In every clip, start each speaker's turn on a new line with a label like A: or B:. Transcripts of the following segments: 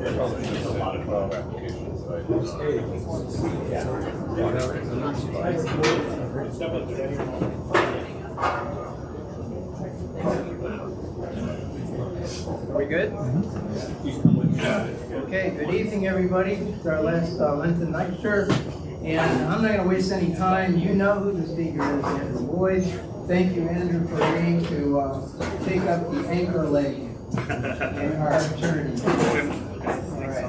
A: There's a lot of applications.
B: Are we good? Okay, good evening, everybody. It's our last Lenten lecture, and I'm not going to waste any time. You know who the speaker is, Andrew Boyd. Thank you, Andrew, for agreeing to take up the anchor leg in our journey. All right.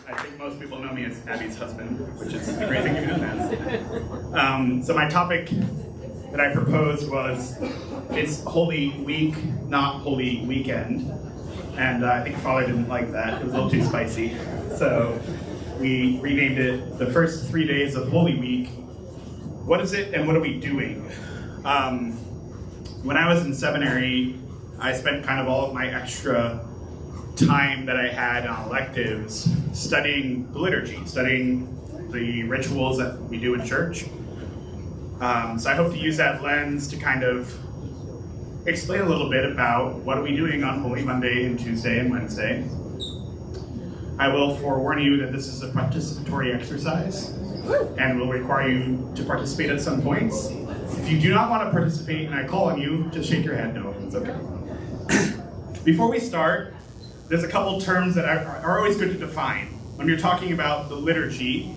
C: I think most people know me as Abby's husband, which is a great thing to be known as. So my topic that I proposed was, it's Holy Week, not Holy Weekend. And I think Father didn't like that. It was a little too spicy. So we renamed it the first 3 days of Holy Week. What is it and what are we doing? When I was in seminary, I spent kind of all of my extra time that I had on electives studying the liturgy, studying the rituals that we do in church. So I hope to use that lens to kind of explain a little bit about what are we doing on Holy Monday and Tuesday and Wednesday. I will forewarn you that this is a participatory exercise and will require you to participate at some points. If you do not want to participate and I call on you, just shake your head. No, it's okay. Before we start, there's a couple terms that are always good to define. When you're talking about the liturgy,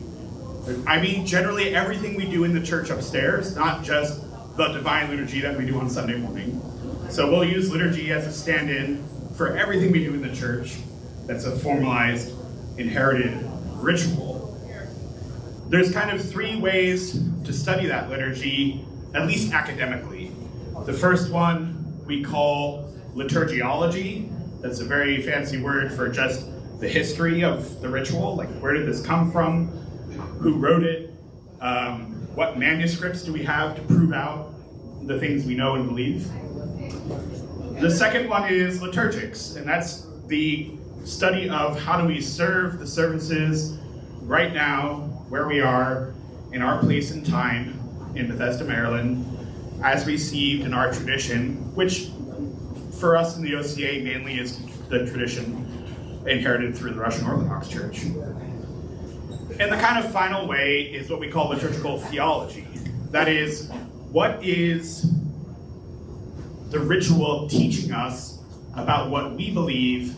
C: I mean generally everything we do in the church upstairs, not just the divine liturgy that we do on Sunday morning. So we'll use liturgy as a stand-in for everything we do in the church that's a formalized, inherited ritual. There's kind of three ways to study that liturgy, at least academically. The first one we call liturgiology. That's a very fancy word for just the history of the ritual, like where did this come from, who wrote it, what manuscripts do we have to prove out the things we know and believe. The second one is liturgics, and that's the study of how do we serve the services right now, where we are, in our place and time in Bethesda, Maryland, as received in our tradition, which for us in the OCA mainly is the tradition inherited through the Russian Orthodox Church. And the kind of final way is what we call liturgical theology. That is, what is the ritual teaching us about what we believe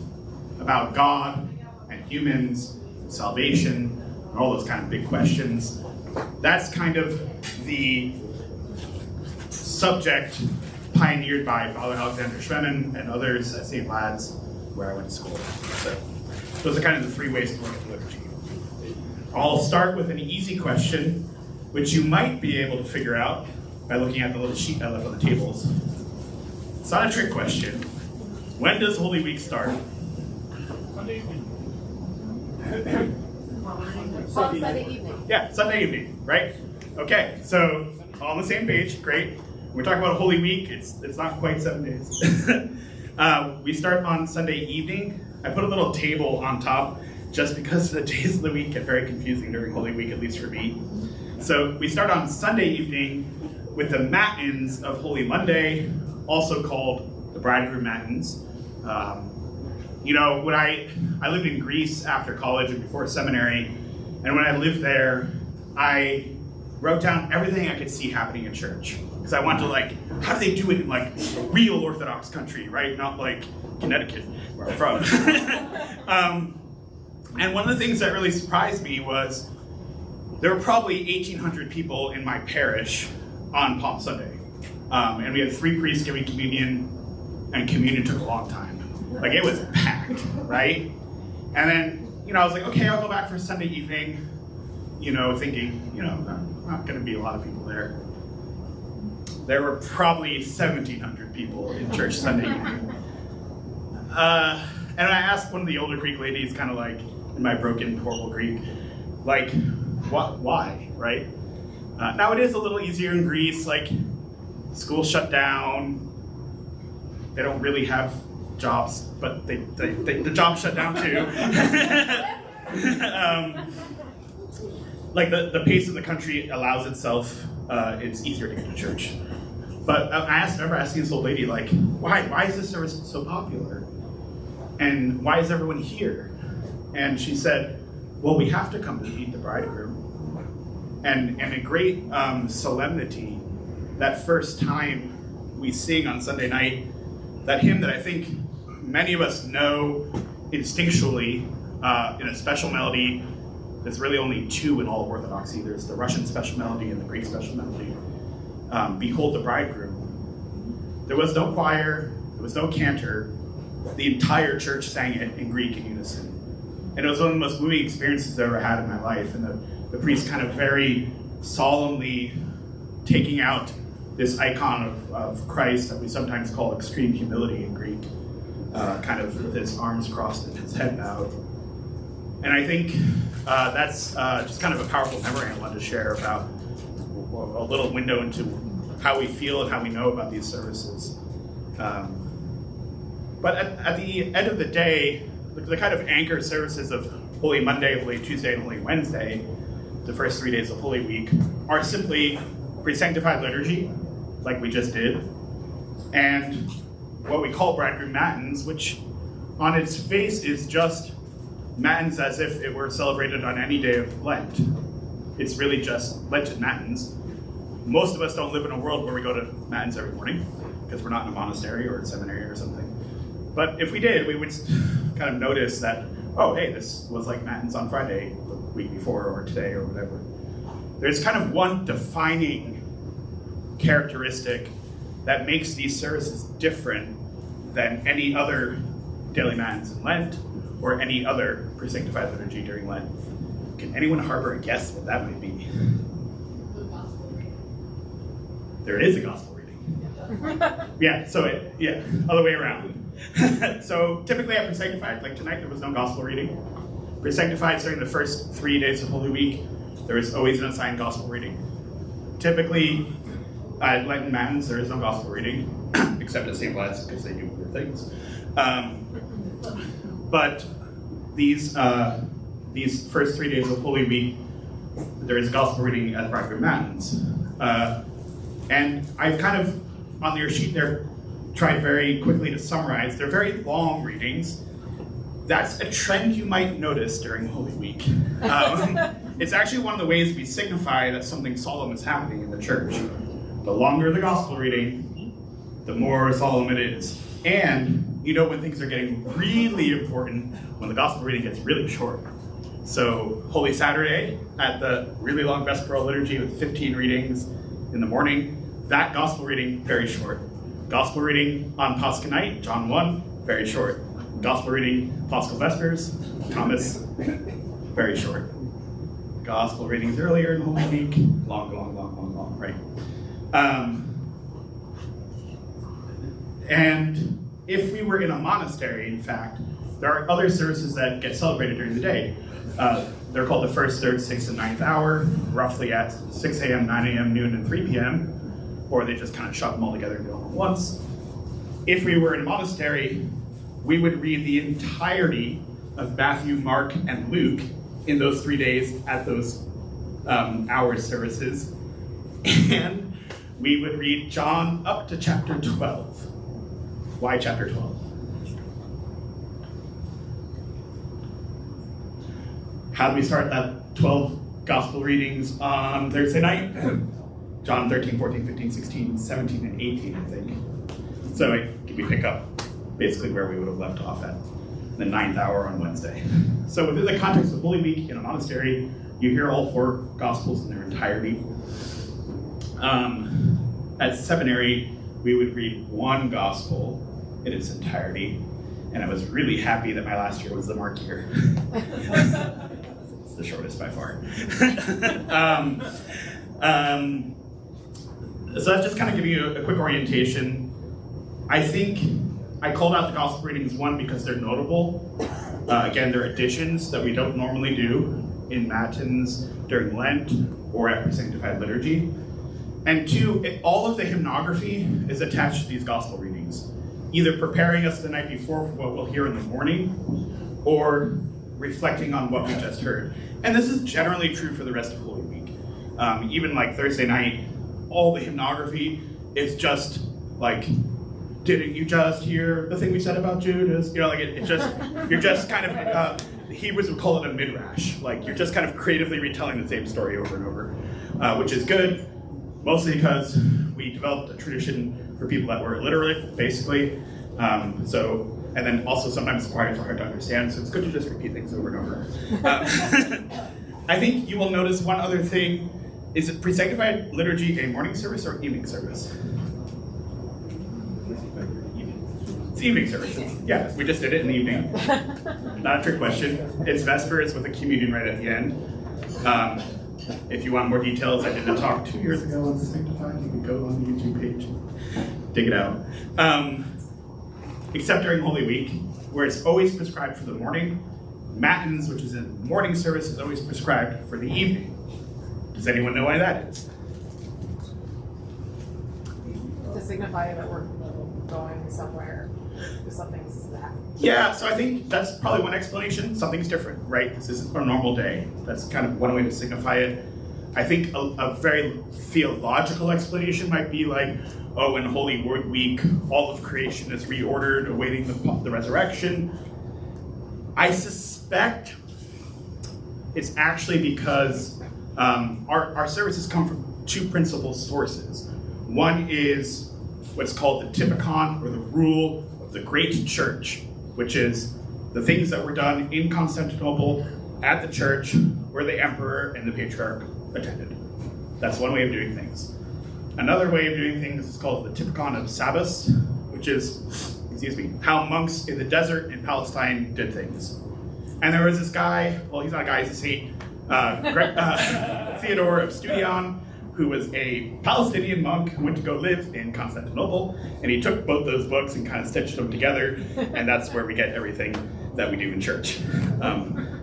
C: about God and humans, salvation, and all those kind of big questions. That's kind of the subject pioneered by Father Alexander Schwemin and others at St. Vlad's, where I went to school. So those are kind of the three ways to look at the liturgy. I'll start with an easy question, which you might be able to figure out by looking at the little sheet I left on the tables. It's not a trick question. When does Holy Week start?
D: Sunday evening.
C: Yeah, Sunday evening, right? Okay, so all on the same page, great. We're talking about Holy Week, it's not quite 7 days. We start on Sunday evening. I put a little table on top just because the days of the week get very confusing during Holy Week, at least for me. So we start on Sunday evening with the Matins of Holy Monday, also called the Bridegroom Matins. When I lived in Greece after college and before seminary, and when I lived there, I wrote down everything I could see happening in church. Because I wanted to, how do they do it in a real Orthodox country, right? Not like Connecticut, where I'm from. And one of the things that really surprised me was there were probably 1,800 people in my parish on Palm Sunday. And we had 3 priests giving communion, and communion took a long time. It was packed, right? And then, I was like, okay, I'll go back for Sunday evening, thinking, not gonna be a lot of people there. There were probably 1,700 people in church Sunday evening. And I asked one of the older Greek ladies, kind of in my broken, horrible Greek, why, right? Now it is a little easier in Greece, school shut down, they don't really have jobs, but the jobs shut down too. The pace of the country allows itself, it's easier to go to church. But I remember asking this old lady, like, why is this service so popular? And why is everyone here? And she said, well, we have to come to meet the bridegroom. And a great solemnity, that first time we sing on Sunday night, that hymn that I think many of us know instinctually in a special melody. There's really only two in all of Orthodoxy. There's the Russian special melody and the Greek special melody. Behold the bridegroom. There was no choir, there was no cantor. The entire church sang it in Greek in unison. And it was one of the most moving experiences I've ever had in my life. And the priest kind of very solemnly taking out this icon of Christ that we sometimes call extreme humility in Greek, kind of with his arms crossed and his head bowed. And I think that's just kind of a powerful memory I wanted to share about a little window into how we feel and how we know about these services. But at the end of the day, the kind of anchor services of Holy Monday, Holy Tuesday, and Holy Wednesday, the first 3 days of Holy Week, are simply pre-sanctified liturgy, like we just did, and what we call bridegroom matins, which on its face is just matins as if it were celebrated on any day of Lent. It's really just Lenten matins. Most of us don't live in a world where we go to matins every morning, because we're not in a monastery or a seminary or something. But if we did, we would kind of notice that, oh, hey, this was like matins on Friday, the week before, or today, or whatever. There's kind of one defining characteristic that makes these services different than any other daily matins in Lent, or any other pre-sanctified liturgy during Lent. Can anyone harbor a guess what that might be?
E: The gospel reading.
C: There is a gospel reading. Yeah, other way around. So typically at pre-sanctified, like tonight there was no gospel reading. Pre-sanctified during the first 3 days of Holy Week, there is always an assigned gospel reading. Typically at Lenten matins there is no gospel reading, except at St. Vlad's because they do weird things. But these first 3 days of Holy Week, there is a gospel reading at bridegroom matins. And I've kind of, on your sheet there, tried very quickly to summarize. They're very long readings. That's a trend you might notice during Holy Week. It's actually one of the ways we signify that something solemn is happening in the church. The longer the gospel reading, the more solemn it is. And you know when things are getting really important, when the gospel reading gets really short. So Holy Saturday, at the really long Vesperal liturgy with 15 readings in the morning, that gospel reading, very short. Gospel reading on Pascha night, John 1, very short. Gospel reading, Paschal Vespers, Thomas, very short. Gospel readings earlier in Holy Week, long, right? And if we were in a monastery, in fact, there are other services that get celebrated during the day. They're called the first, third, sixth, and ninth hour, roughly at 6 a.m., 9 a.m., noon, and 3 p.m., or they just kind of shove them all together and do them at once. If we were in a monastery, we would read the entirety of Matthew, Mark, and Luke in those 3 days at those hour services, and we would read John up to chapter 12. Why chapter 12? How do we start that 12 gospel readings on Thursday night? John 13, 14, 15, 16, 17, and 18, I think. So we pick up basically where we would have left off at the 9th hour on Wednesday. So within the context of Holy Week in a monastery, you hear all 4 gospels in their entirety. At seminary, we would read one gospel in its entirety, and I was really happy that my last year was the Mark year. It's the shortest by far. So that's just kind of giving you a quick orientation. I think I called out the gospel readings, one, because they're notable. Again, they're additions that we don't normally do in matins during Lent or at pre-sanctified liturgy. And 2, all of the hymnography is attached to these gospel readings, either preparing us the night before for what we'll hear in the morning, or reflecting on what we just heard. And this is generally true for the rest of Holy Week. Even like Thursday night, all the hymnography it's just like, didn't you just hear the thing we said about Judas? You know, like it's just, you're just kind of, Hebrews would call it a midrash. Like you're just kind of creatively retelling the same story over and over, which is good, mostly because we developed a tradition for people that were illiterate, basically. And then also sometimes choirs are hard to understand, so it's good to just repeat things over and over. I think you will notice one other thing. Is it pre-sanctified liturgy a morning service or evening service? It's evening service. Yeah, we just did it in the evening. Not a trick question. It's Vespers with a communion right at the end. If you want more details, I did a talk 2 years ago on Sanctified. You can go on the YouTube page and dig it out. Except during Holy Week, where it's always prescribed for the morning. Matins, which is a morning service, is always prescribed for the evening. Does anyone know why that is?
F: To signify that we're going somewhere, if something's happening.
C: Yeah, so I think that's probably one explanation. Something's different, right? This isn't a normal day. That's kind of one way to signify it. I think a very theological explanation might be like, oh, in Holy Word Week, all of creation is reordered, awaiting the resurrection. I suspect it's actually because our services come from two principal sources. One is what's called the typicon, or the rule of the great church, which is the things that were done in Constantinople at the church where the emperor and the patriarch attended. That's one way of doing things. Another way of doing things is called the typicon of Sabbath, which is, how monks in the desert in Palestine did things. And there was this guy, well, he's not a guy, he's a saint, Theodore of Studion, who was a Palestinian monk who went to go live in Constantinople, and he took both those books and kind of stitched them together, and that's where we get everything that we do in church. I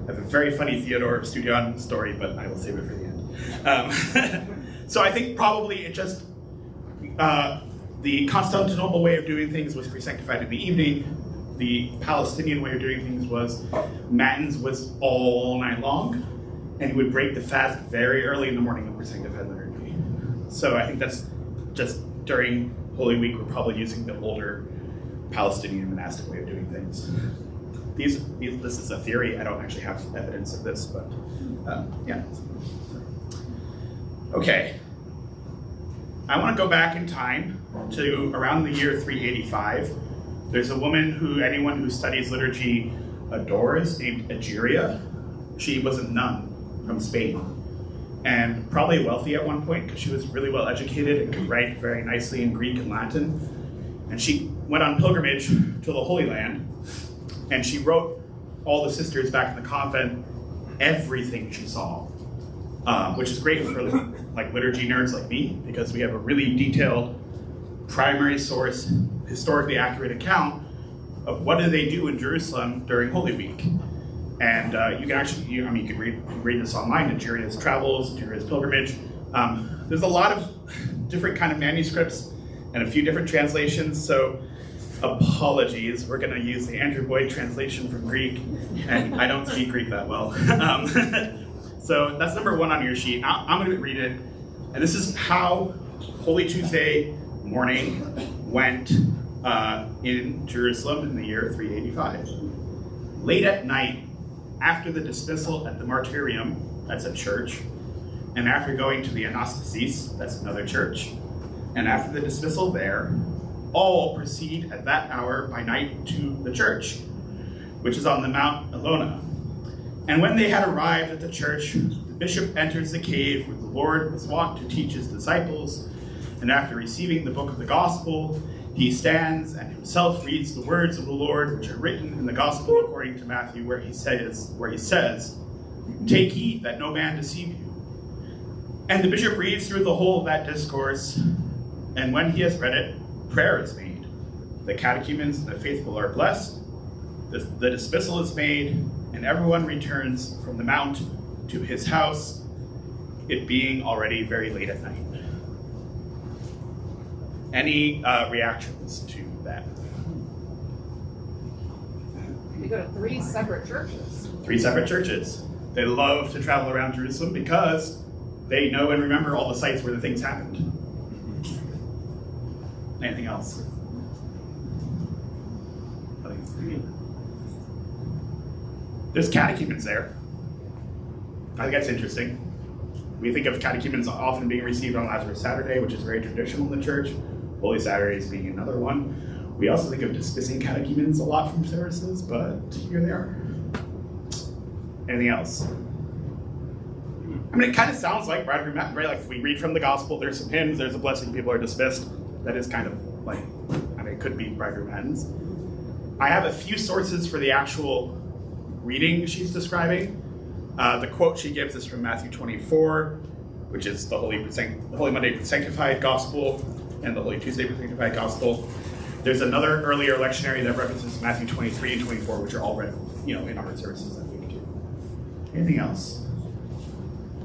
C: have a very funny Theodore of Studion story, but I will save it for the end. So I think probably it just, the Constantinople way of doing things was pre-sanctified in the evening. The Palestinian way of doing things was Matins was all night long, and he would break the fast very early in the morning of pre-sanctified liturgy. So I think that's just during Holy Week, we're probably using the older Palestinian monastic way of doing things. This is a theory. I don't actually have evidence of this, but yeah. Okay. I want to go back in time to around the year 385. There's a woman who anyone who studies liturgy adores, named Egeria. She was a nun from Spain, and probably wealthy at one point because she was really well educated and could write very nicely in Greek and Latin. And she went on pilgrimage to the Holy Land, and she wrote all the sisters back in the convent everything she saw, which is great for like liturgy nerds like me, because we have a really detailed primary source, historically accurate account of what do they do in Jerusalem during Holy Week. And you can actually, you can read this online, Egeria's travels, Egeria's pilgrimage. There's a lot of different kind of manuscripts and a few different translations, so apologies. We're gonna use the Andrew Boyd translation from Greek, and I don't speak Greek that well. So that's number one on your sheet. I'm gonna read it, and this is how Holy Tuesday morning went in Jerusalem in the year 385. Late at night, after the dismissal at the martyrium, that's a church, and after going to the Anastasis, that's another church, and after the dismissal there, all proceed at that hour by night to the church, which is on the Mount Elona. And when they had arrived at the church, the bishop enters the cave where the Lord was wont to teach his disciples, and after receiving the book of the gospel, he stands and himself reads the words of the Lord, which are written in the gospel according to Matthew, where he says, "Take heed that no man deceive you." And the bishop reads through the whole of that discourse, and when he has read it, prayer is made. The catechumens and the faithful are blessed, the dismissal is made, and everyone returns from the mount to his house, it being already very late at night. Any reactions to that?
F: You go to 3 separate churches.
C: 3 separate churches. They love to travel around Jerusalem because they know and remember all the sites where the things happened. Anything else? I think it's pretty good. There's catechumens there. I think that's interesting. We think of catechumens often being received on Lazarus Saturday, which is very traditional in the church. Holy Saturdays being another one. We also think of dismissing catechumens a lot from services, but here they are. Anything else? I mean, it kind of sounds like bridegroom, right? Like if we read from the gospel, there's some hymns, there's a blessing, people are dismissed. That is kind of like, I mean, it could be bridegroom matins. I have a few sources for the actual reading she's describing. The quote she gives is from Matthew 24, which is the Holy Monday Sanctified Gospel and the Holy Tuesday Sanctified Gospel. There's another earlier lectionary that references Matthew 23 and 24, which are all read, in our services that week too. Anything else?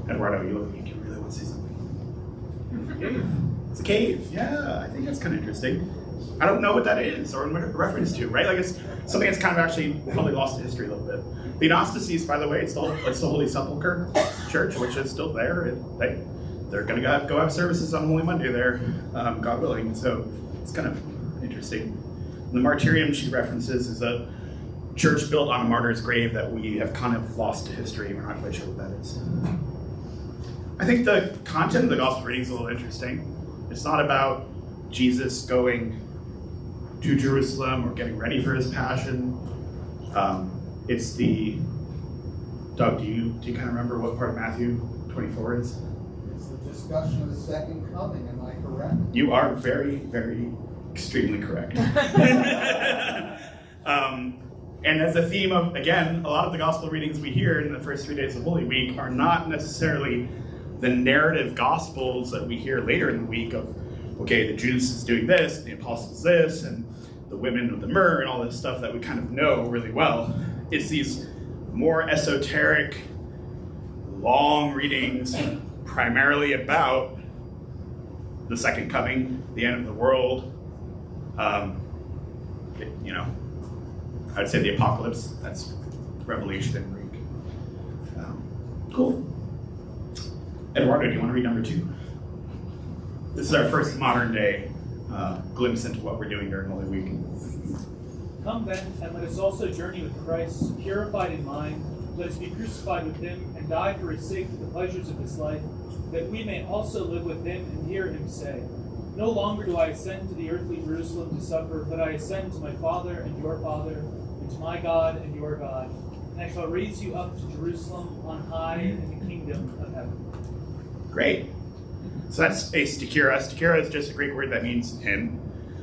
C: Eduardo, you look like you really want to say something. It's a cave. Yeah, I think that's kind of interesting. I don't know what that is or in reference to, right? Like it's something that's kind of actually probably lost to history a little bit. The Anastasis, by the way, it's the Holy Sepulchre Church, which is still there. They're going to go have services on Holy Monday there, God willing. So it's kind of interesting. The martyrium she references is a church built on a martyr's grave that we have kind of lost to history. We're not quite sure what that is. I think the content of the gospel reading is a little interesting. It's not about Jesus going to Jerusalem or getting ready for his passion. It's the, Doug, do you kind of remember what part of Matthew 24 is?
G: It's the discussion of the second coming, am I correct?
C: You are very, very extremely correct. And as a theme of, again, a lot of the gospel readings we hear in the first 3 days of Holy Week are not necessarily the narrative gospels that we hear later in the week of, okay, the Judas is doing this, the apostles this, and the women of the myrrh and all this stuff that we kind of know really well. It's these more esoteric, long readings, primarily about the second coming, the end of the world. I'd say the apocalypse. That's Revelation in Greek. Cool. Eduardo, do you want to read number 2? This is our first modern day glimpse into what we're doing during Holy Week.
D: Come then, and let us also journey with Christ, purified in mind. Let us be crucified with him, and die for his sake to the pleasures of this life, that we may also live with him and hear him say, no longer do I ascend to the earthly Jerusalem to suffer, but I ascend to my Father and your Father, and to my God and your God. And I shall raise you up to Jerusalem on high in the kingdom of heaven.
C: Great. So that's a stikira. Stikira is just a Greek word that means hymn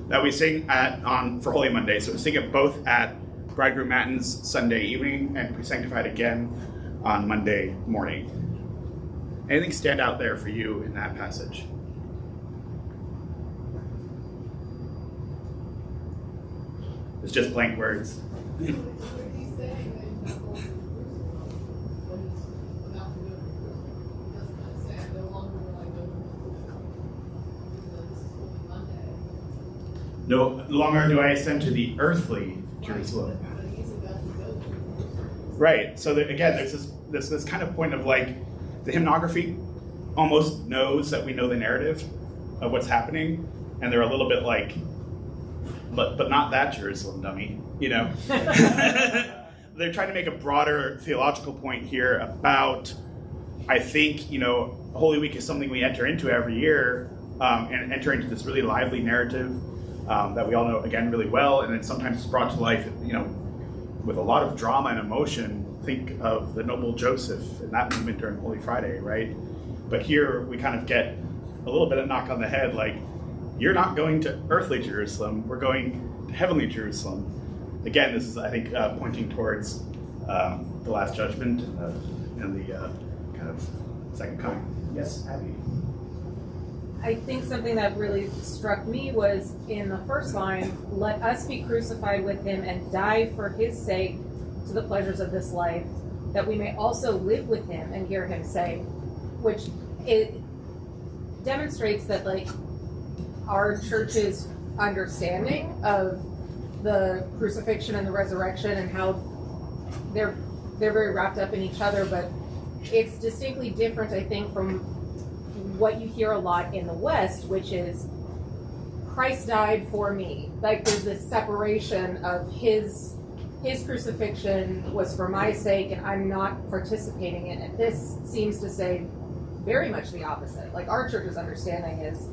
C: that we sing for Holy Monday. So we sing it both at Bridegroom Matins Sunday evening and Pre-Sanctified again on Monday morning. Anything stand out there for you in that passage? It's just blank words. No longer do I ascend to the earthly Jerusalem. Right. So again, there's this kind of point of like the hymnography almost knows that we know the narrative of what's happening, and they're a little bit like, but not that Jerusalem, dummy. They're trying to make a broader theological point here about, I think, Holy Week is something we enter into every year and enter into this really lively narrative that we all know, again, really well, and then sometimes it's brought to life, with a lot of drama and emotion. Think of the noble Joseph in that movement during Holy Friday, right? But here we kind of get a little bit of knock on the head, like, you're not going to earthly Jerusalem, we're going to heavenly Jerusalem. Again, this is, I think, pointing towards the Last Judgment and the kind of second coming. Yes, Abby?
F: I think something that really struck me was in the first line, let us be crucified with him and die for his sake to the pleasures of this life, that we may also live with him and hear him say, which it demonstrates that our church's understanding of the crucifixion and the resurrection and how they're very wrapped up in each other, but it's distinctly different, I think, from what you hear a lot in the West, which is Christ died for me. Like there's this separation of his crucifixion was for my sake, and I'm not participating in it. This seems to say very much the opposite. Like our church's understanding is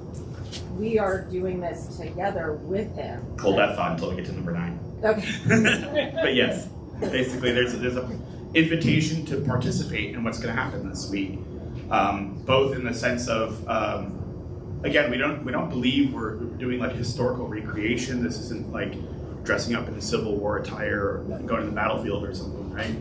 F: we are doing this together with him.
C: Hold that thought until we get to number 9.
F: Okay.
C: But yes, basically there's an invitation to participate in what's going to happen this week, both in the sense of again, we don't believe we're doing like historical recreation. This isn't like dressing up in Civil War attire or going to the battlefield or something, right?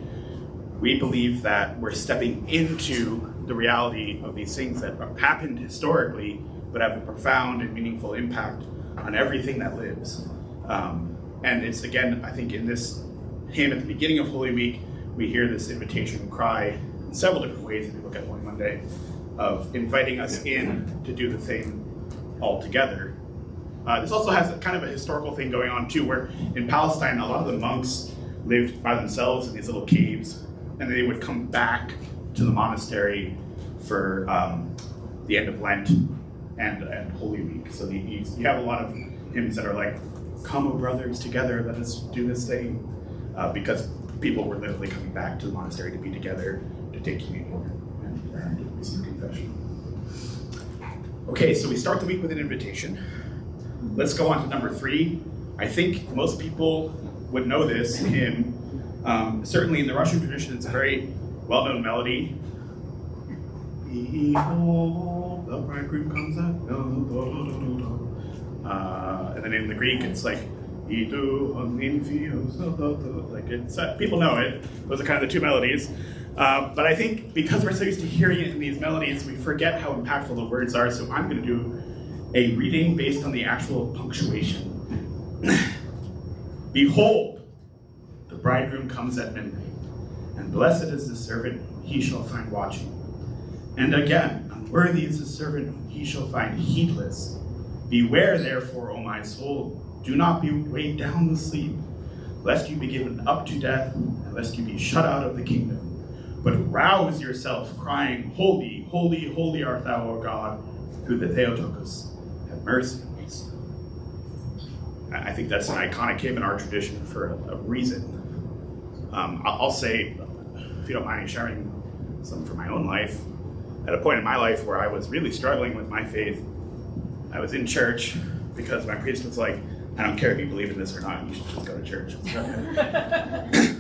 C: We believe that we're stepping into the reality of these things that happened historically, but have a profound and meaningful impact on everything that lives. And it's, again, I think in this hymn at the beginning of Holy Week, we hear this invitation cry in several different ways if you look at Holy Monday, of inviting us in to do the thing all together. This also has a kind of a historical thing going on too, where in Palestine, a lot of the monks lived by themselves in these little caves, and they would come back to the monastery for the end of Lent and Holy Week. So you have a lot of hymns that are like, "Come, O brothers, together, let us do this thing," because people were literally coming back to the monastery to be together, to take communion and receive confession. Okay, so we start the week with an invitation. Let's go on to number 3. I think most people would know this hymn. Certainly in the Russian tradition, it's a very well-known melody. Behold, the bridegroom comes out. And then in the Greek, it's like, like it's people know it. Those are kind of the 2 melodies. But I think because we're so used to hearing it in these melodies, we forget how impactful the words are. So I'm going to do a reading based on the actual punctuation. Behold, the bridegroom comes at midnight, and blessed is the servant he shall find watching. And again, unworthy is the servant he shall find heedless. Beware therefore, O my soul, do not be weighed down with sleep, lest you be given up to death, and lest you be shut out of the kingdom. But rouse yourself, crying, Holy, holy, holy art thou, O God, through the Theotokos. Have mercy on us. I think that's an iconic hymn in our tradition for a reason. I'll say, if you don't mind me sharing some from my own life, at a point in my life where I was really struggling with my faith, I was in church because my priest was like, "I don't care if you believe in this or not, you should just go to church."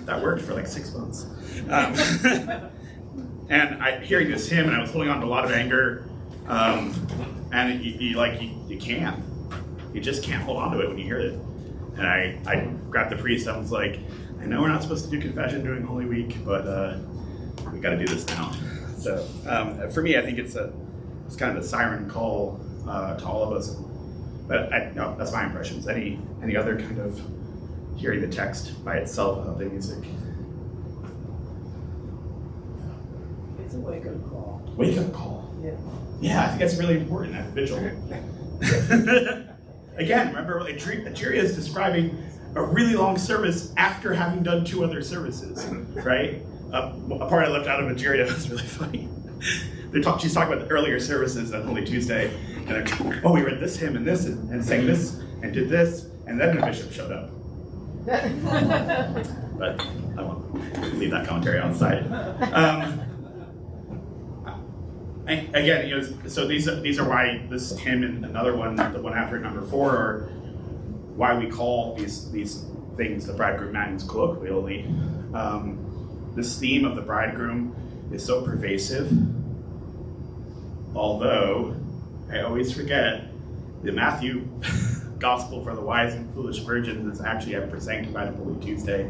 C: That worked for like 6 months. And hearing this hymn, and I was holding on to a lot of anger, and you can't. You just can't hold on to it when you hear it. And I grabbed the priest, I was like, "I know we're not supposed to do confession during Holy Week, but we got to do this now." So for me, I think it's kind of a siren call to all of us. But no, that's my impressions. Any other kind of hearing the text by itself of the music?
H: It's a wake-up call.
C: Wake-up call.
H: Yeah.
C: Yeah, I think that's really important at vigil. Again, remember, Egeria is describing a really long service after having done 2 other services, right? A part I left out of Egeria was really funny. She's talking about the earlier services on Holy Tuesday, and they're, "Oh, we read this hymn and this, and sang this, and did this," and then the bishop showed up. But I won't leave that commentary outside. Again, so these are why this hymn and another one, the one after number 4, are why we call these things the bridegroom matins colloquially. This theme of the bridegroom is so pervasive, although I always forget the Matthew Gospel for the wise and foolish virgins is actually ever sanctified on Holy Tuesday,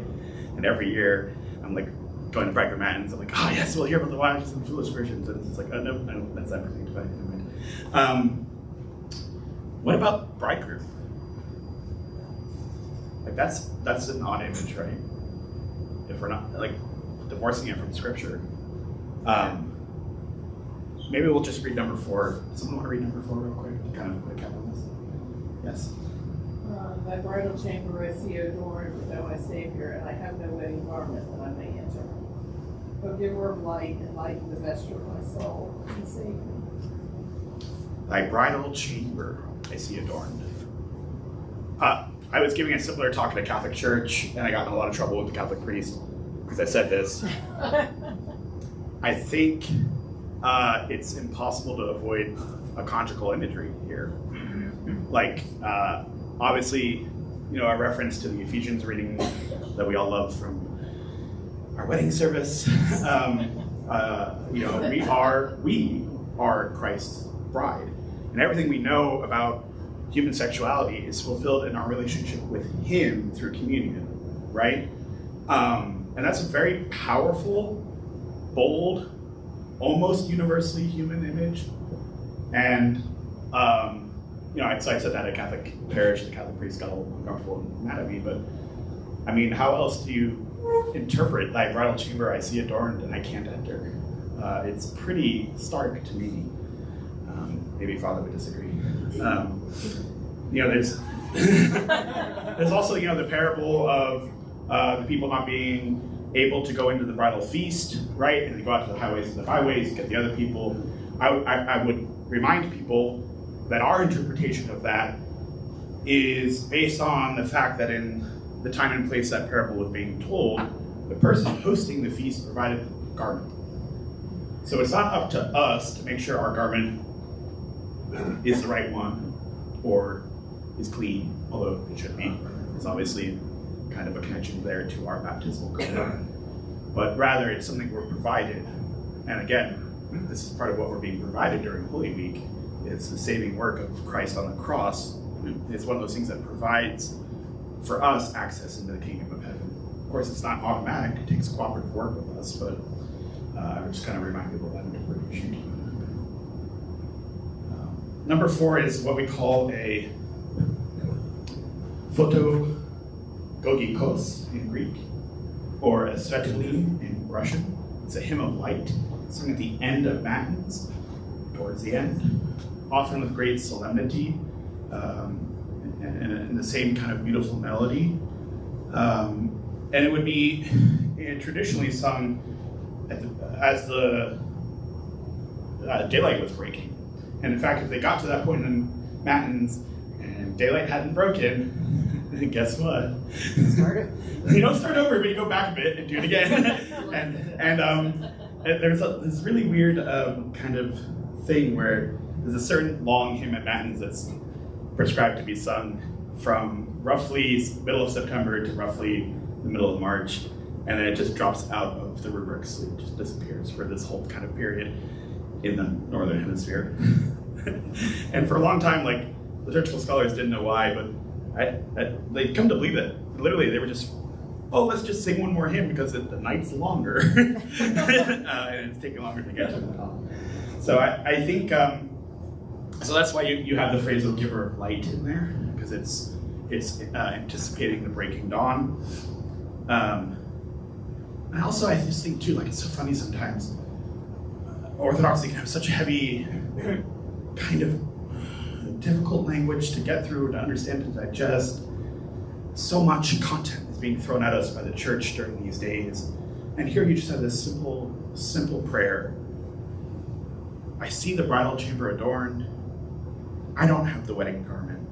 C: and every year I'm like going to bridegroom matins. I'm like, "Oh yes, we'll hear about the wise and foolish virgins," and it's like, "Oh no, that's ever sanctified." What about bridegroom? Like that's an odd image, right? If we're not like divorcing it from Scripture. Maybe we'll just read number 4. Does someone want to read number 4 real quick? Kind of put a cap on this. Yes.
H: Thy bridal chamber I see adorned with thou my Savior, and I have no wedding garment that I may enter. O giver of light, enlighten the vesture of my soul, and save me.
C: Thy bridal chamber I see adorned. I was giving a similar talk at a Catholic church, and I got in a lot of trouble with the Catholic priest because I said this. I think it's impossible to avoid a conjugal imagery here. Like, obviously, a reference to the Ephesians reading that we all love from our wedding service. We are Christ's bride, and everything we know about human sexuality is fulfilled in our relationship with Him through communion, right? And that's a very powerful, bold, almost universally human image. And I said that at a Catholic parish, the Catholic priest got a little uncomfortable and mad at me, but I mean, how else do you interpret thy bridal chamber I see adorned and I can't enter? It's pretty stark to me. Maybe Father would disagree. There's there's also the parable of the people not being able to go into the bridal feast, right? And they go out to the highways and the byways, get the other people. I would remind people that our interpretation of that is based on the fact that in the time and place that parable was being told, the person hosting the feast provided the garment. So it's not up to us to make sure our garment is the right one or is clean, although it should be. There's obviously kind of a connection there to our baptismal garment. But rather, it's something we're provided. And again, this is part of what we're being provided during Holy Week. It's the saving work of Christ on the cross. It's one of those things that provides for us access into the kingdom of heaven. Of course, it's not automatic. It takes cooperative work with us, but I just kind of remind people of that interpretation. Number 4 is what we call a photogogikos in Greek, or a svetlin in Russian. It's a hymn of light, sung at the end of Matins, towards the end, often with great solemnity, and the same kind of beautiful melody. And it would be traditionally sung as the daylight was breaking. And in fact, if they got to that point in Matins and daylight hadn't broken, guess what? You don't start over, but you go back a bit and do it again. and there's this really weird kind of thing where there's a certain long hymn at Matins that's prescribed to be sung from roughly middle of September to roughly the middle of March, and then it just drops out of the rubric, so it just disappears for this whole kind of period in the Northern Hemisphere. And for a long time, like, liturgical scholars didn't know why, but they'd come to believe that literally they were just, let's just sing one more hymn because the night's longer, and it's taking longer to get to the top. So I think, so that's why you have the phrase of giver of light in there, because it's anticipating the breaking dawn. And also I just think too, like, it's so funny sometimes, Orthodoxy can have such heavy, kind of difficult language to get through, to understand, and digest. So much content is being thrown at us by the church during these days. And here you just have this simple prayer. I see the bridal chamber adorned. I don't have the wedding garment.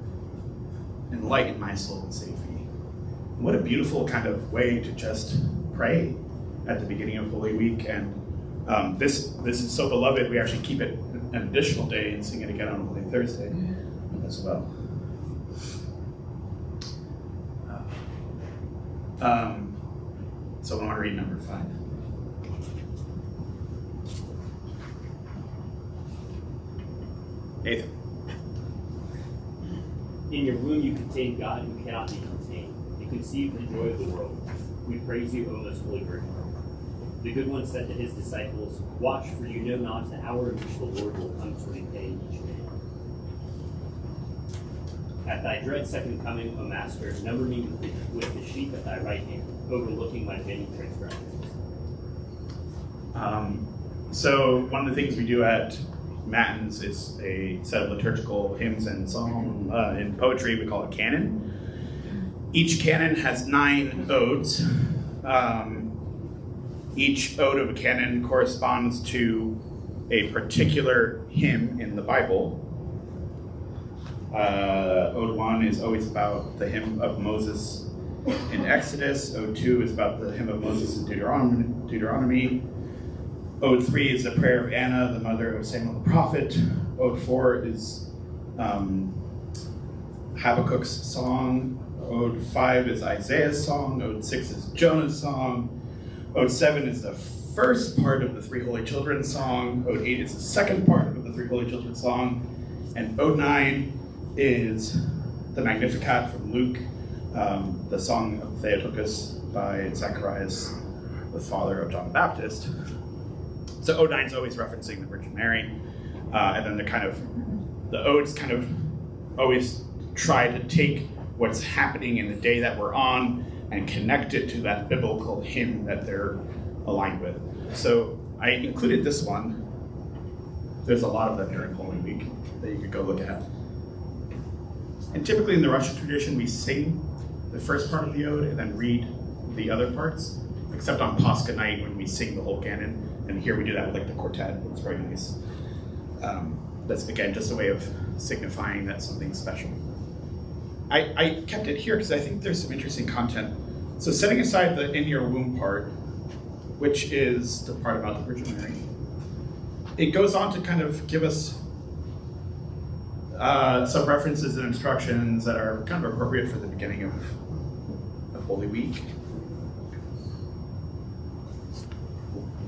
C: Enlighten my soul and save me. What a beautiful kind of way to just pray at the beginning of Holy Week. And this is so beloved, we actually keep it an additional day and sing it again on Holy Thursday as well. So I want to read number 5. Nathan.
I: In your womb you contain God who cannot be contained. You conceive the joy of the world. We praise you, O most holy Virgin. The good one said to his disciples, watch, for you know not the hour in which the Lord will come to repay each man. At thy dread second coming, O Master, number me with the sheep at thy right hand, overlooking my many transgressions.
C: So one of the things we do at Matins is a set of liturgical hymns and song. In poetry, we call it canon. Each canon has 9 odes. Each ode of a canon corresponds to a particular hymn in the Bible. Ode 1 is always about the hymn of Moses in Exodus. Ode 2 is about the hymn of Moses in Deuteronomy. Ode 3 is the prayer of Anna, the mother of Samuel the prophet. Ode 4 is Habakkuk's song. Ode 5 is Isaiah's song. Ode 6 is Jonah's song. Ode 7 is the first part of the Three Holy Children song. Ode 8 is the second part of the Three Holy Children song. And Ode 9 is the Magnificat from Luke, the song of Theotokos by Zacharias, the father of John the Baptist. So Ode 9 is always referencing the Virgin Mary. And then the odes kind of always try to take what's happening in the day that we're on and connect it to that biblical hymn that they're aligned with. So I included this one. There's a lot of them during Holy Week that you could go look at. And typically in the Russian tradition, we sing the first part of the ode and then read the other parts, except on Pascha night when we sing the whole canon. And here we do that with like the quartet. It's very nice. That's again just a way of signifying that something's special. I kept it here because I think there's some interesting content. So setting aside the in your womb part, which is the part about the Virgin Mary, it goes on to kind of give us some references and instructions that are kind of appropriate for the beginning of Holy Week.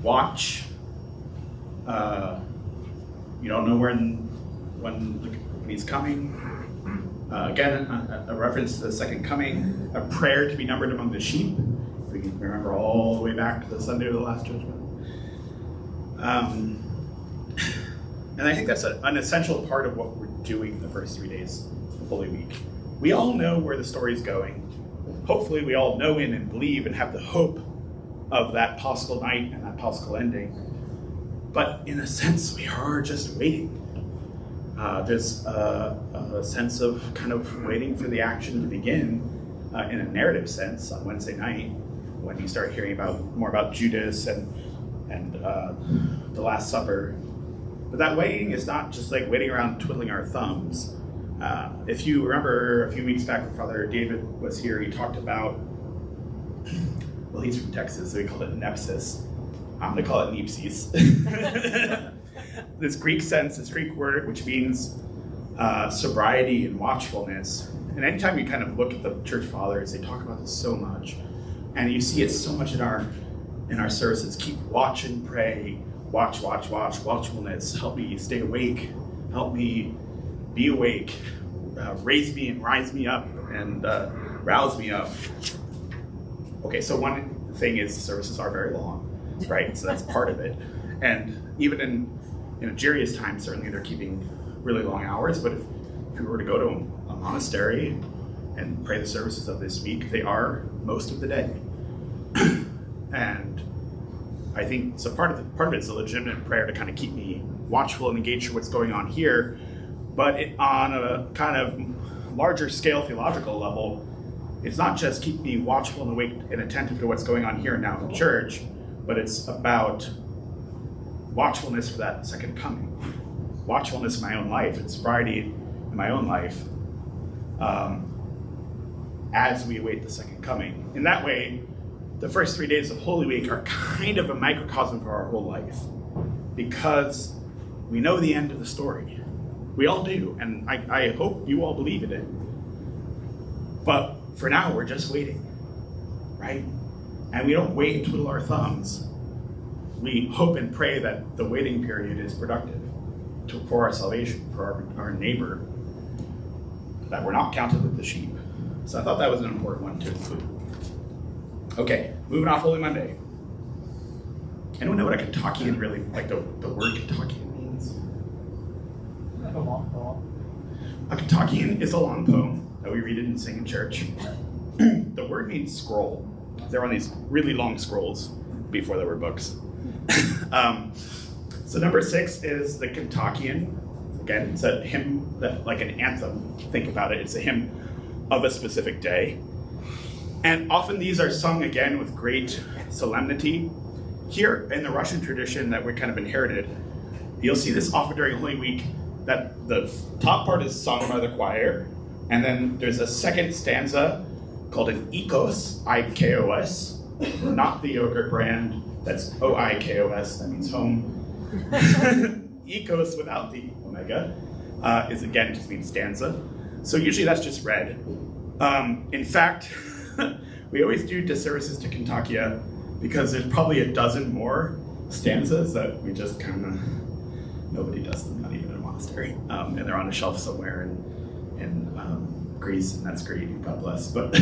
C: Watch. You don't know when he's coming. Again, a reference to the second coming, a prayer to be numbered among the sheep. We can remember all the way back to the Sunday of the Last Judgment. And I think that's an essential part of what we're doing the first 3 days of Holy Week. We all know where the story's going. Hopefully we all know in and believe and have the hope of that Paschal night and that Paschal ending. But in a sense, we are just waiting. There's a sense of kind of waiting for the action to begin in a narrative sense on Wednesday night when you start hearing more about Judas and the Last Supper. But that waiting is not just like waiting around twiddling our thumbs. If you remember a few weeks back when Father David was here, he talked about, well, he's from Texas, so he called it nepsis. I'm going to call it neepsies. This Greek word, which means sobriety and watchfulness. And anytime you kind of look at the church fathers, they talk about this so much. And you see it so much in our services. Keep watch and pray. Watch, watchfulness. Help me stay awake. Help me be awake. Raise me and rise me up and rouse me up. Okay, so one thing is the services are very long, right? So that's part of it. And even in Jarius time, certainly they're keeping really long hours, but if we were to go to a monastery and pray the services of this week, they are most of the day. And I think so part of it's a legitimate prayer to kind of keep me watchful and engaged with what's going on here, but on a kind of larger scale theological level, it's not just keep me watchful and awake and attentive to what's going on here and now in church, but it's about watchfulness for that second coming, watchfulness in my own life, and sobriety in my own life as we await the second coming. In that way, the first 3 days of Holy Week are kind of a microcosm for our whole life because we know the end of the story. We all do, and I hope you all believe in it. But for now, we're just waiting, right? And we don't wait and twiddle our thumbs. We hope and pray that the waiting period is productive for our salvation, for our neighbor, that we're not counted with the sheep. So I thought that was an important one to include. Okay, moving off Holy Monday. Anyone know what a Kentuckian really, like the word Kentuckian means?
D: A long poem.
C: A Kentuckian is a long poem that we read and sing in church. The word means scroll. There were these really long scrolls before there were books. So number 6 is the Kentuckian. Again, it's a hymn, like an anthem. Think about it. It's a hymn of a specific day. And often these are sung again with great solemnity. Here in the Russian tradition that we kind of inherited, you'll see this often during Holy Week that the top part is sung by the choir, and then there's a second stanza called an ikos, I-K-O-S, not the yogurt brand that's O-I-K-O-S, that means home. Ikos without the omega is again just means stanza. So usually that's just read. In fact, we always do disservices to Kentuckia because there's probably a dozen more stanzas that we just kind of, nobody does them, not even in a monastery. And they're on a shelf somewhere in Greece, and that's great, God bless. But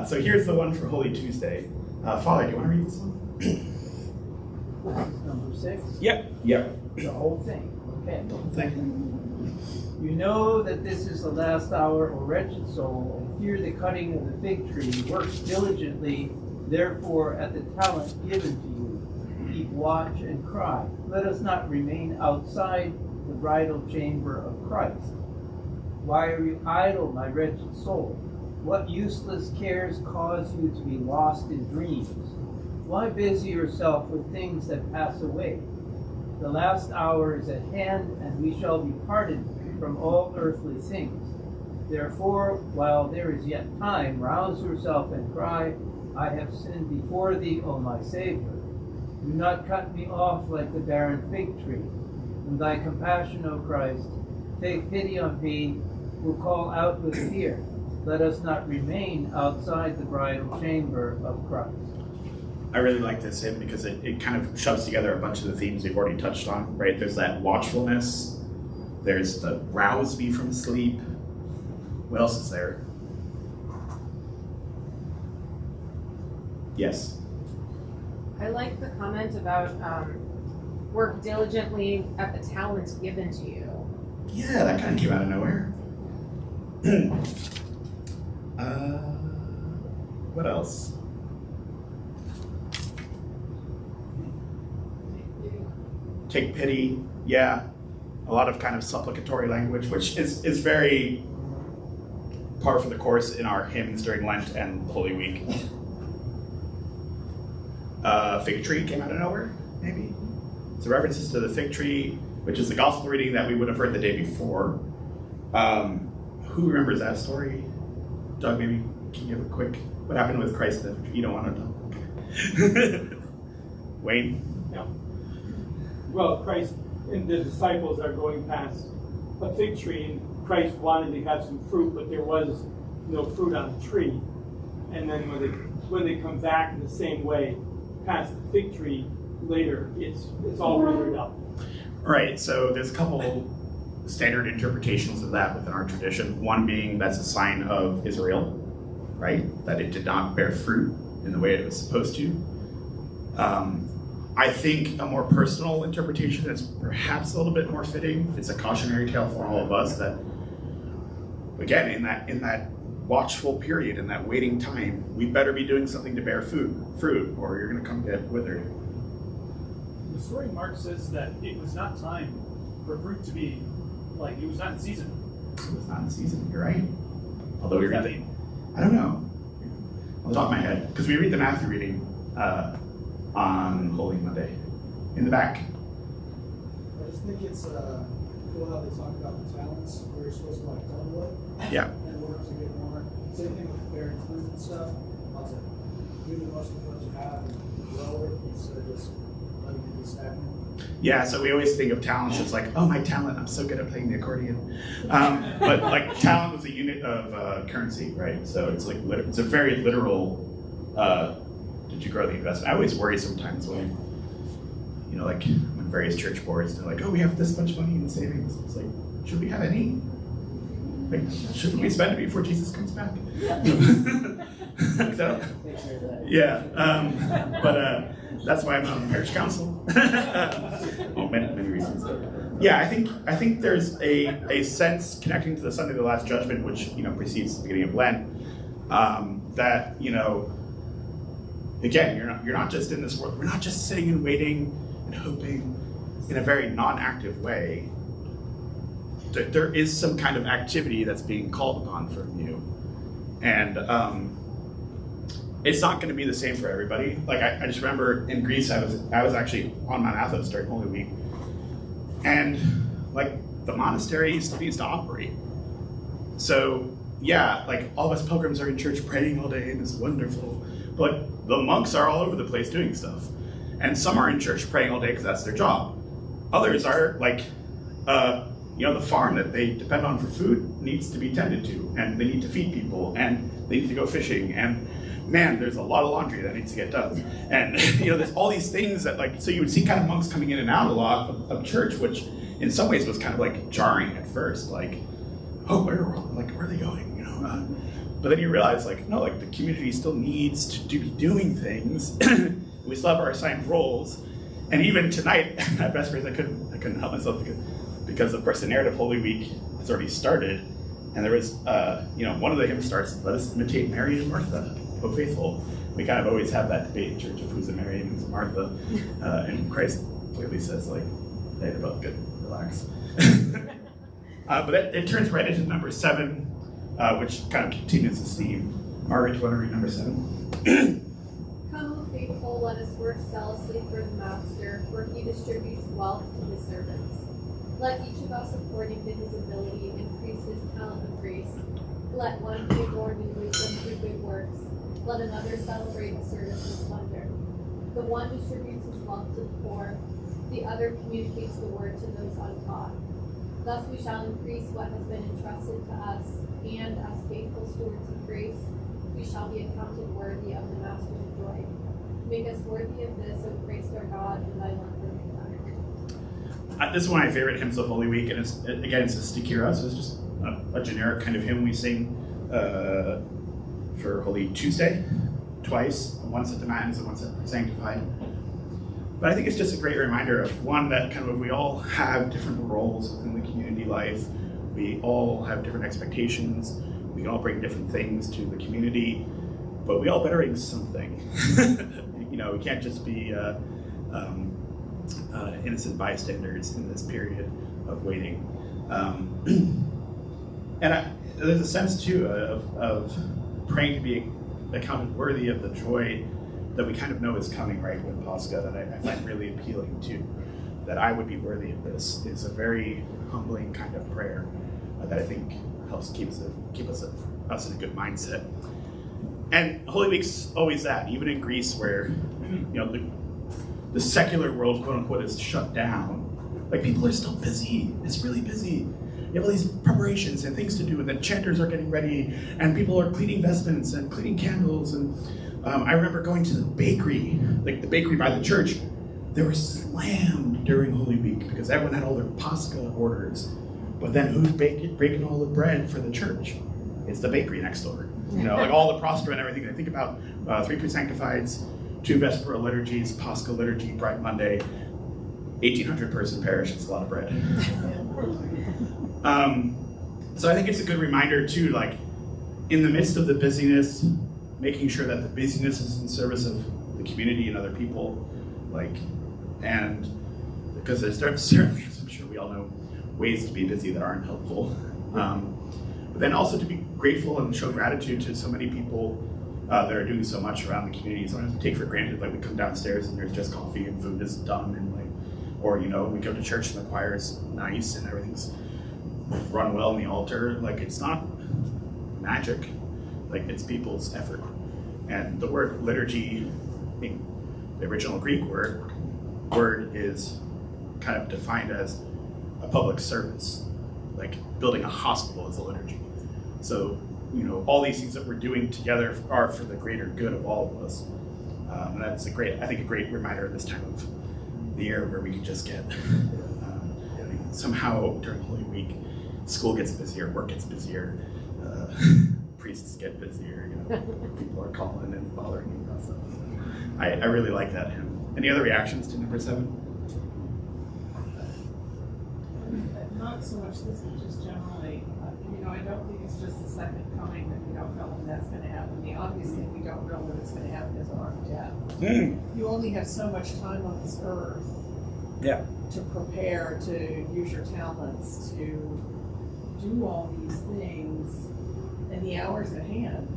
C: so here's the one for Holy Tuesday. Father, do you want to read this one?
B: Number 6.
C: Yep.
B: The whole thing. Okay.
C: Thank you.
B: You know that this is the last hour, O wretched soul, and fear the cutting of the fig tree. Work diligently, therefore, at the talent given to you. Keep watch and cry. Let us not remain outside the bridal chamber of Christ. Why are you idle, my wretched soul? What useless cares cause you to be lost in dreams? Why busy yourself with things that pass away? The last hour is at hand, and we shall be parted from all earthly things. Therefore, while there is yet time, rouse yourself and cry, I have sinned before thee, O my Savior. Do not cut me off like the barren fig tree. In thy compassion, O Christ, take pity on me who call out with fear. Let us not remain outside the bridal chamber of Christ.
C: I really like this hymn because it kind of shoves together a bunch of the themes we've already touched on, right? There's that watchfulness, there's the rouse me from sleep. What else is there? Yes.
F: I like the comment about work diligently at the talents given to you.
C: Yeah, that kind of came out of nowhere. What else? Take pity, yeah. A lot of kind of supplicatory language, which is very par for the course in our hymns during Lent and Holy Week. Fig tree came out of nowhere, maybe. So references to the fig tree, which is the gospel reading that we would have heard the day before. Who remembers that story? Doug, maybe can you give a quick, what happened with Christ? You don't want to talk. Wayne?
J: Yeah. Well, Christ and the disciples are going past a fig tree, and Christ wanted to have some fruit, but there was no fruit on the tree. And then when they come back in the same way past the fig tree later, it's all withered up.
C: Right, so there's a couple standard interpretations of that within our tradition. One being that's a sign of Israel, right? That it did not bear fruit in the way it was supposed to. I think a more personal interpretation is perhaps a little bit more fitting. It's a cautionary tale for all of us that, again, in that watchful period, in that waiting time, we better be doing something to bear fruit, or you're going to come get withered.
D: The story Mark says that it was not time for fruit to be, it was not in season.
C: It was not in season, you're right. Although we read the, I don't know, on the top of my head, because we read the Matthew reading on Holy Monday in the back.
K: I just think it's cool how they talk about the talents, where you're supposed to double it.
C: Yeah.
K: And work to get more. Same thing with bearing fruit and stuff. Also, do the most of what you have and grow it instead of just letting it be stagnant.
C: Yeah, so we always think of talents as like, oh, my talent, I'm so good at playing the accordion. But talent was a unit of currency, right? So it's it's a very literal, did you grow the investment? I always worry sometimes when, when various church boards, they're like, oh, we have this much money in the savings. It's like, should we have any? Shouldn't we spend it before Jesus comes back? So, yeah, but that's why I'm on the parish council. Many reasons. Yeah, I think there's a sense connecting to the Sunday of the Last Judgment, which precedes the beginning of Lent, that again, you're not just in this world. We're not just sitting and waiting and hoping in a very non-active way. There is some kind of activity that's being called upon from you, and it's not going to be the same for everybody. I just remember in Greece, I was actually on Mount Athos during Holy Week, and like the monastery still needs to operate. So yeah, like all of us pilgrims are in church praying all day and it's wonderful, but the monks are all over the place doing stuff. And some are in church praying all day because that's their job. Others are like, the farm that they depend on for food needs to be tended to, and they need to feed people, and they need to go fishing, and man, there's a lot of laundry that needs to get done. And there's all these things that so you would see kind of monks coming in and out a lot of church, which in some ways was kind of like jarring at first, like, oh, where are they going? But then you realize the community still needs to be doing things. We still have our assigned roles. And even tonight at Vespers, I couldn't help myself because of course the narrative Holy Week has already started, and there was one of the hymns starts, "Let us imitate Mary and Martha, O faithful." We kind of always have that debate in church of who's a Mary and who's a Martha, and Christ clearly says hey, they're both good, relax. But it turns right into number 7, which kind of continues this theme. Margaret, do you want to read number 7?
E: Come, O faithful, let us work zealously for the Master, for he distributes wealth to his servants. Let each of us, according to his ability, increase his talent of grace. Let one be born in wisdom through good works. Let another celebrate the service and splendor. The one distributes his wealth to the poor, the other communicates the word to those untaught. Thus we shall increase what has been entrusted to us, and as faithful stewards of grace, we shall be accounted worthy of the Master's joy. Make us worthy of this, O Christ our God, and thy love for mankind.
C: This is one of my favorite hymns of Holy Week, and it's a Stikira, so it's just a generic kind of hymn we sing for Holy Tuesday, twice, once at the Matins and once at Sanctified. But I think it's just a great reminder of one that kind of we all have different roles in the community life. We all have different expectations. We can all bring different things to the community, but we all better bring something. We can't just be innocent bystanders in this period of waiting. There's a sense too of praying to be accounted worthy of the joy that we kind of know is coming right with Pascha, that I find really appealing too. That I would be worthy of this is a very humbling kind of prayer that I think helps keep us in a good mindset. And Holy Week's always that, even in Greece where the secular world, quote unquote, is shut down. Like, people are still busy. It's really busy. You have all these preparations and things to do, and the chanters are getting ready, and people are cleaning vestments and cleaning candles. And I remember going to the bakery, like the bakery by the church. They were slammed during Holy Week because everyone had all their Pascha orders. But then who's baking all the bread for the church? It's the bakery next door. Like all the prosper and everything. I think about 3 Pre-Sanctifieds, 2 Vesperal liturgies, Pascha liturgy, Bright Monday, 1,800 person parish. It's a lot of bread. So I think it's a good reminder too, like in the midst of the busyness, making sure that the busyness is in service of the community and other people, and because there's certainly, as I'm sure we all know, ways to be busy that aren't helpful. But then also to be grateful and show gratitude to so many people that are doing so much around the community. Sometimes we take for granted, we come downstairs and there's just coffee and food is done, and or we go to church and the choir is nice and everything's run well in the altar. It's not magic. It's people's effort. And the word liturgy, the original Greek word is kind of defined as a public service. Building a hospital is a liturgy. So, all these things that we're doing together are for the greater good of all of us. And that's a great reminder this time of the year where we can just get, somehow during Holy Week, school gets busier, work gets busier, priests get busier, people are calling and bothering me about stuff. I really like that hymn. Any other reactions to number 7?
H: Not so much this, but just generally, I don't think it's just the second coming that we don't know when that's going to happen. Obviously, we don't know when it's going to happen as our death. You only have so much time on this earth to prepare, to use your talents, to do all these things, and the hour's at hand.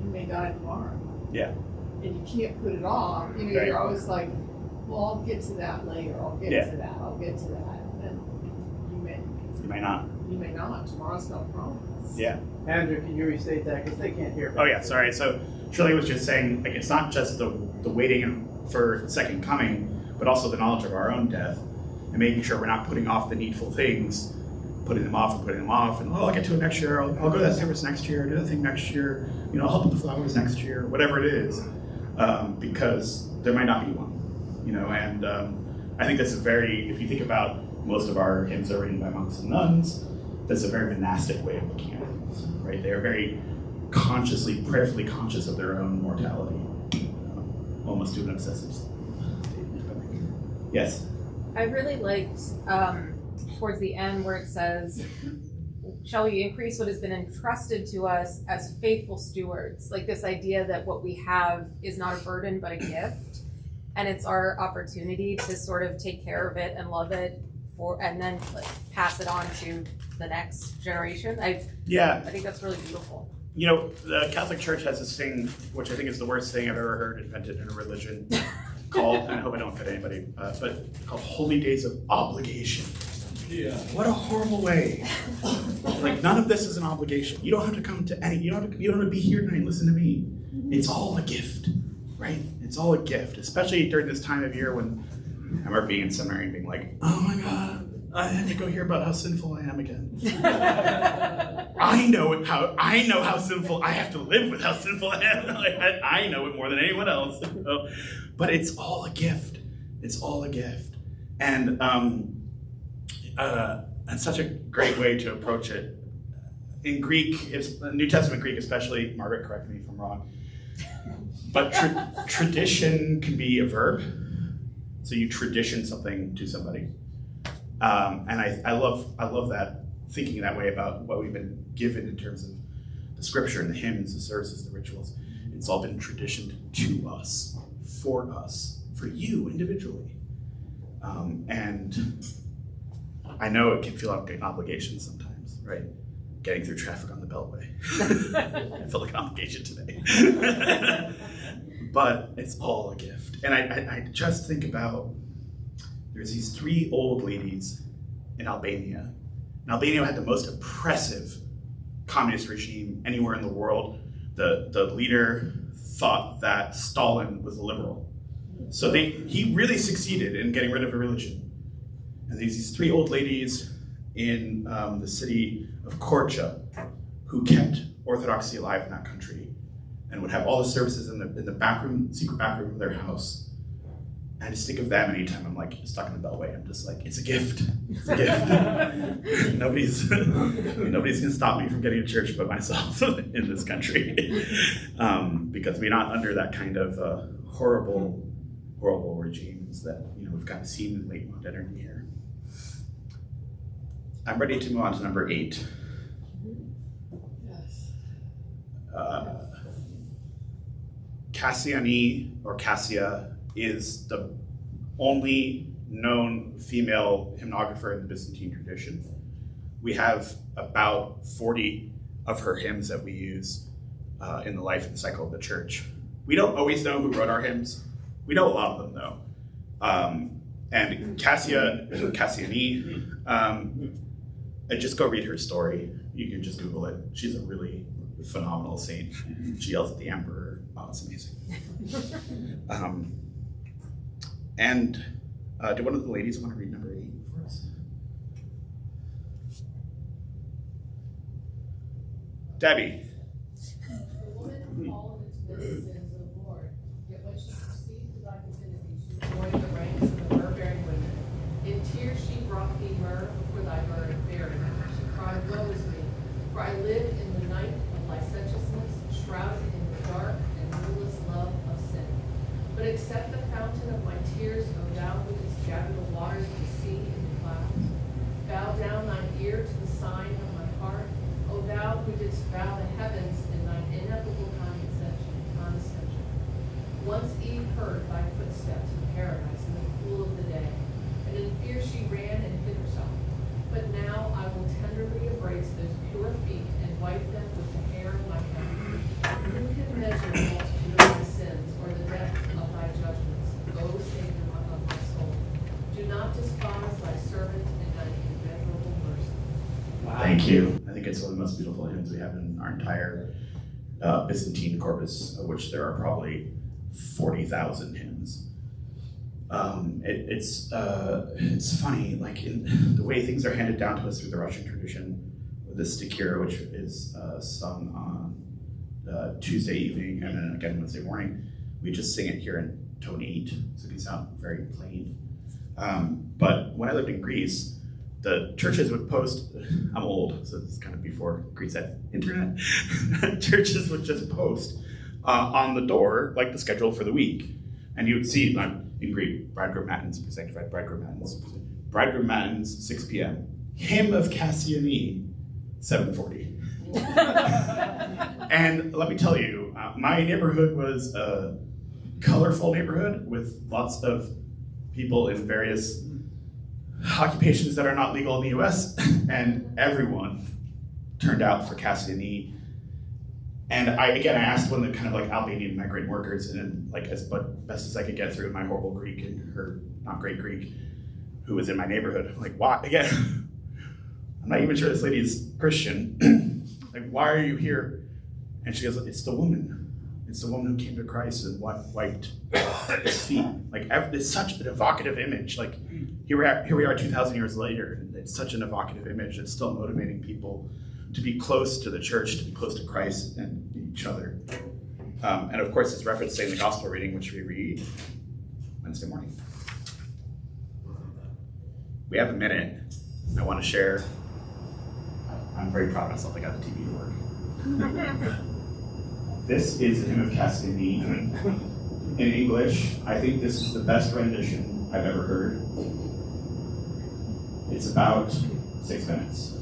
H: You may die tomorrow. Yeah. And you can't put it off. You're always like, well, I'll get to that later. I'll get to that. And you may
C: You may not.
H: You may not, tomorrow's no promise.
C: Yeah.
B: Andrew, can you restate that, because they can't hear.
C: Oh yeah, sorry. So Shirley was just saying, like, it's not just the waiting for second coming, but also the knowledge of our own death, and making sure we're not putting off the needful things, putting them off, and I'll get to it next year. I'll go to that service next year. I'll do that thing next year. I'll help with the flowers next year. Whatever it is, because there might not be one. And I think that's if you think about most of our hymns are written by monks and nuns, that's a very monastic way of looking at things, right? They are very consciously, prayerfully conscious of their own mortality, almost to an obsessive statement. Yes?
F: I really liked towards the end where it says, shall we increase what has been entrusted to us as faithful stewards? Like this idea that what we have is not a burden but a gift, and it's our opportunity to sort of take care of it and love it and then pass it on to the next generation. I think that's really beautiful.
C: The Catholic Church has this thing, which I think is the worst thing I've ever heard invented in a religion, called, and I hope I don't fit anybody, but called Holy Days of Obligation.
A: Yeah.
C: What a horrible way. Like, none of this is an obligation. You don't have to come to you don't have to be here tonight and listen to me. It's all a gift, right? It's all a gift, especially during this time of year when I remember being in seminary and being like, oh my God, I had to go hear about how sinful I am again. I know how sinful, I have to live with how sinful I am. I know it more than anyone else. But it's all a gift. It's all a gift. And such a great way to approach it. In Greek, it's New Testament Greek especially, Margaret, correct me if I'm wrong, but tradition can be a verb. So you tradition something to somebody. And I love that, thinking that way about what we've been given in terms of the scripture and the hymns, the services, the rituals. It's all been traditioned to us, for you individually. And I know it can feel like an obligation sometimes, right? Getting through traffic on the Beltway. I feel like an obligation today. But it's all a gift. And I just think about, there's these 3 old ladies in Albania. And Albania had the most oppressive communist regime anywhere in the world. The leader thought that Stalin was a liberal. So he really succeeded in getting rid of a religion. And there's these 3 old ladies in the city of Korcha who kept Orthodoxy alive in that country and would have all the services in the back room, secret back room of their house. And I just think of them anytime I'm like stuck in the Beltway. I'm just like, it's a gift. It's a gift. Nobody's gonna stop me from getting to church but myself in this country, because we're not under that kind of horrible regimes that we've kind of seen in late modernity here. I'm ready to move on to number 8.
H: Yes.
C: Cassiani, or Cassia, is the only known female hymnographer in the Byzantine tradition. We have about 40 of her hymns that we use in the life and cycle of the church. We don't always know who wrote our hymns. We know a lot of them though. And Cassiani, just go read her story. You can just Google it. She's a really phenomenal saint. She yells at the emperor. Oh, it's amazing. Do one of the ladies want to read number 8 for us? Debbie.
L: The woman called into many sins, O Lord, yet when she perceived thy divinity, she joined the ranks of the myrrh-bearing women. In tears she brought thee myrrh for thy bearing. She cried, woe is me, for I live in the night of licentiousness, shrouded in the dark and ruleless love of sin. But accept the fountain of my tears, O thou who didst gather the waters of the sea in the clouds. Bow down thine ear to the sighing of my heart, O thou who didst bow the heavens in thine ineffable condescension. Once Eve heard thy footsteps in paradise in the cool of the day, and in fear she ran and hid herself. But now I will tenderly embrace those pure feet and wipe them with the hair of my head. Who can measure the multitude of my sins or the depth of thy judgments, O Savior of my soul? Do not despise thy servant in thine immeasurable mercy.
C: Thank you. I think it's one of the most beautiful hymns we have in our entire Byzantine corpus, of which there are probably 40,000 hymns. It's funny, like in the way things are handed down to us through the Russian tradition, the stikira, which is sung on Tuesday evening and then again Wednesday morning. We just sing it here in tone 8, so it can sound very plain. But when I lived in Greece, the churches would post, I'm old, so this is kind of before Greece had internet. Churches would just post on the door, like the schedule for the week. And you would see, in Greek, bridegroom matins, sanctified bridegroom matins. Bridegroom matins, 6 p.m. Hymn of Cassiani, 7:40. And let me tell you, my neighborhood was a colorful neighborhood with lots of people in various occupations that are not legal in the US, and everyone turned out for Cassiani. And I asked one of the kind of like Albanian migrant workers, and then like best as I could get through my horrible Greek and her not great Greek, who was in my neighborhood. I'm like, why? Again, I'm not even sure this lady is Christian. Like, why are you here? And she goes, it's the woman. It's the woman who came to Christ and wiped his feet. Like, it's such an evocative image. Like, here we are 2,000 years later. It's such an evocative image. It's still motivating people to be close to the church, to be close to Christ and each other. And of course, it's referencing the gospel reading, which we read Wednesday morning. We have a minute. I want to share. I'm very proud of myself. I got the TV to work. This is a hymn of Cassiani in English. I think this is the best rendition I've ever heard. It's about 6 minutes.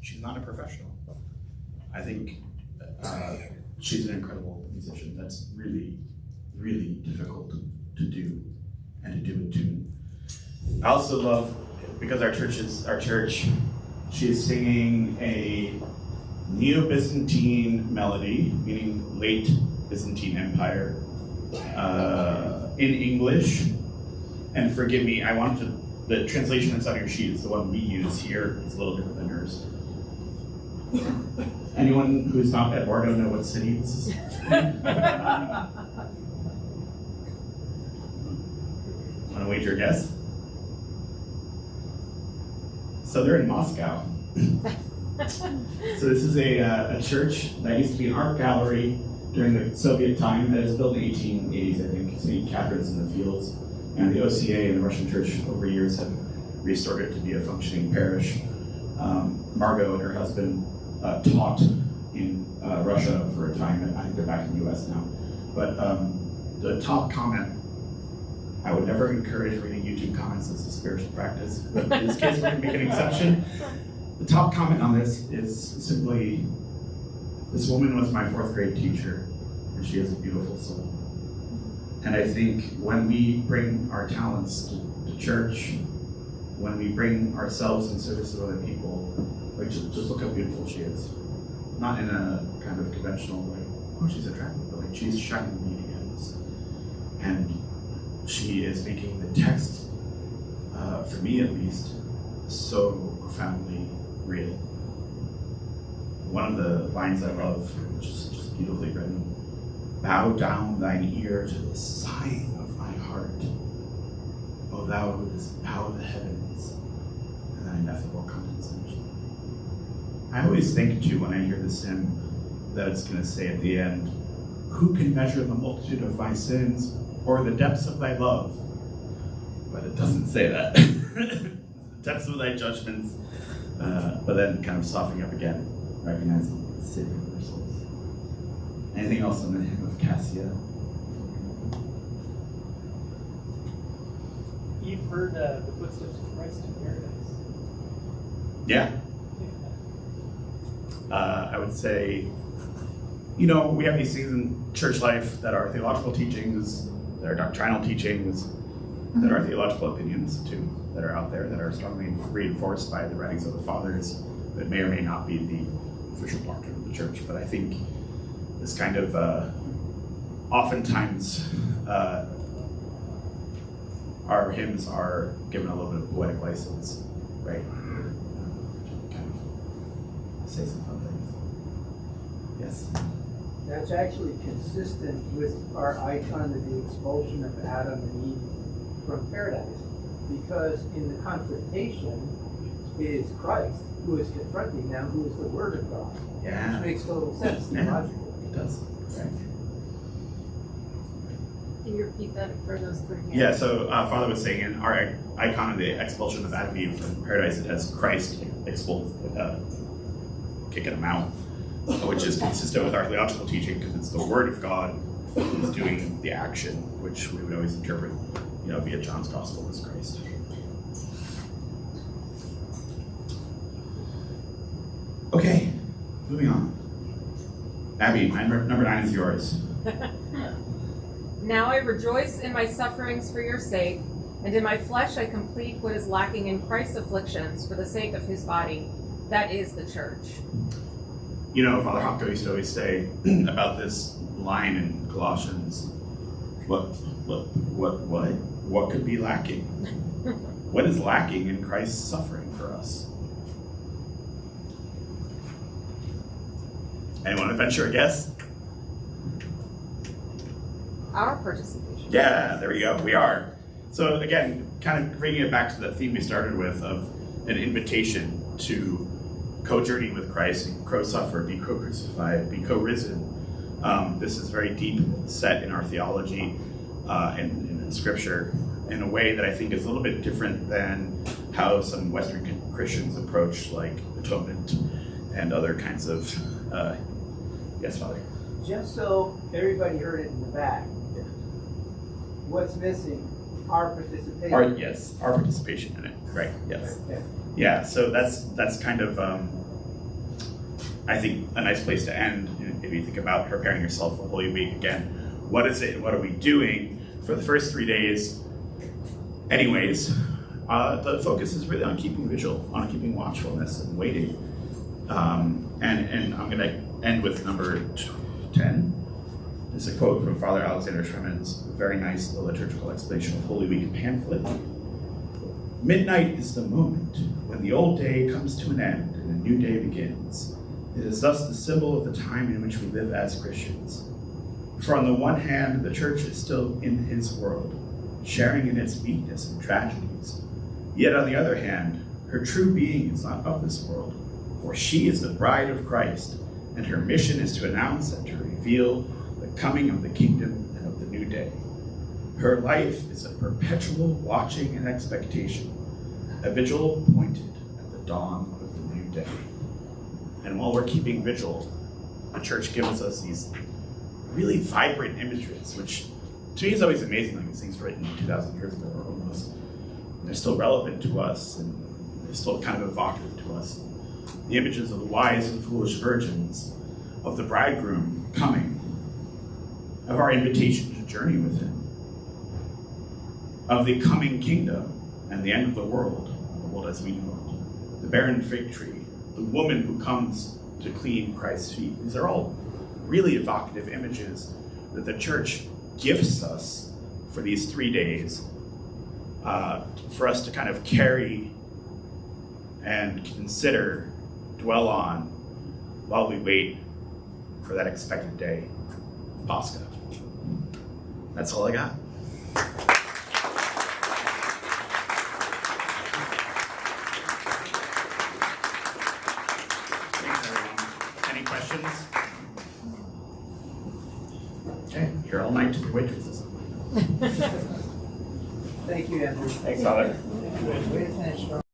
C: she's not a professional. I think she's an incredible musician. That's really, really difficult to do and to do in tune. I also love, because our church, she is singing a Neo-Byzantine melody, meaning late Byzantine Empire, in English. And forgive me, the translation that's on your sheet is the one we use here. It's a little different than yours. Anyone who's not Eduardo know what city this is? Want to wager a guess? So they're in Moscow. So this is a church that used to be an art gallery during the Soviet time. That was built in the 1880s, I think. St. Catherine's in the Fields. And the OCA and the Russian church over years have restored it to be a functioning parish. Margot and her husband taught in Russia for a time. I think they're back in the US now. But the top comment, I would never encourage reading YouTube comments as a spiritual practice, but in this case we're going to make an exception. The top comment on this is simply, this woman was my 4th grade teacher, and she has a beautiful soul. And I think when we bring our talents to church, when we bring ourselves in service of other people, like just look how beautiful she is. Not in a kind of conventional way, oh, she's attractive, but like she's shining radiance. And she is making the text, for me at least, so profoundly real. One of the lines I love, which is just beautifully written, bow down thine ear to the sighing of my heart, O thou who dost bow the heavens, and thy ineffable condescension. I always think too, when I hear this hymn, that it's going to say at the end, who can measure the multitude of thy sins, or the depths of thy love? But it doesn't say that. The depths of thy judgments, but then kind of softening up again, recognizing the Savior of our souls. Anything else on the hymn of Cassia?
D: You've heard the footsteps of Christ in paradise.
C: Yeah. I would say, we have these things in church life that are theological teachings, that are doctrinal teachings, that are theological opinions too, that are out there, that are strongly reinforced by the writings of the fathers, that may or may not be the official doctrine of the church. But I think this kind of, oftentimes, our hymns are given a little bit of poetic license, right? Kind of say some fun things. Yes?
B: That's actually consistent with our icon of the expulsion of Adam and Eve from paradise. Because in the confrontation, it is Christ who is confronting them, who is the Word of God.
C: Yeah.
B: Which makes total sense theologically.
C: It does. Right.
F: Can you repeat that for those 3 hands?
C: Yeah, so Father was saying in our icon of the expulsion of Adam and Eve from paradise, it has Christ kicking them out, which is consistent with our theological teaching because it's the Word of God who's doing the action, which we would always interpret, via John's Gospel as Christ. Okay, moving on. Abby, number 9 is yours.
F: Now I rejoice in my sufferings for your sake, and in my flesh I complete what is lacking in Christ's afflictions for the sake of his body, that is the church.
C: Father Hopko used to always say about this line in Colossians, what could be lacking? What is lacking in Christ's suffering for us? Anyone venture a guess?
F: Our participation.
C: Yeah, there we go. We are. So again, kind of bringing it back to the theme we started with of an invitation to co-journey with Christ, and co-suffer, be co-crucified, be co-risen. This is very deep set in our theology and in Scripture in a way that I think is a little bit different than how some Western Christians approach like atonement and other kinds of. Yes, Father.
B: Just so everybody heard it in the back, what's missing? Our participation.
C: Our participation in it. Right. Yes.
B: Yeah.
C: Yeah, so that's kind of, I think, a nice place to end. If you think about preparing yourself for Holy Week again, what is it? What are we doing for the first 3 days? Anyways, the focus is really on keeping vigil, on keeping watchfulness and waiting. And I'm going to end with number 10. It's a quote from Father Alexander Schremen's very nice liturgical explanation of Holy Week pamphlet. Midnight is the moment when the old day comes to an end and a new day begins. It is thus the symbol of the time in which we live as Christians. For on the one hand, the Church is still in his world, sharing in its weakness and tragedies. Yet on the other hand, her true being is not of this world, for she is the bride of Christ, and her mission is to announce and to reveal the coming of the kingdom and of the new day. Her life is a perpetual watching and expectation, a vigil pointed at the dawn of the new day. And while we're keeping vigil, the Church gives us these really vibrant images, which to me is always amazing, like these things written 2,000 years ago or almost. And they're still relevant to us, and they're still kind of evocative to us. The images of the wise and foolish virgins, of the bridegroom coming, of our invitation to journey with him, of the coming kingdom and the end of the world as we know it, the barren fig tree, the woman who comes to clean Christ's feet. These are all really evocative images that the Church gifts us for these 3 days, for us to kind of carry and consider, dwell on, while we wait for that expected day, Pascha. That's all I got. Thanks, everyone. Any questions? Okay, you're all night to the waitresses.
B: Thank you, Andrew.
C: Thanks, Father.
B: Way to finish strong.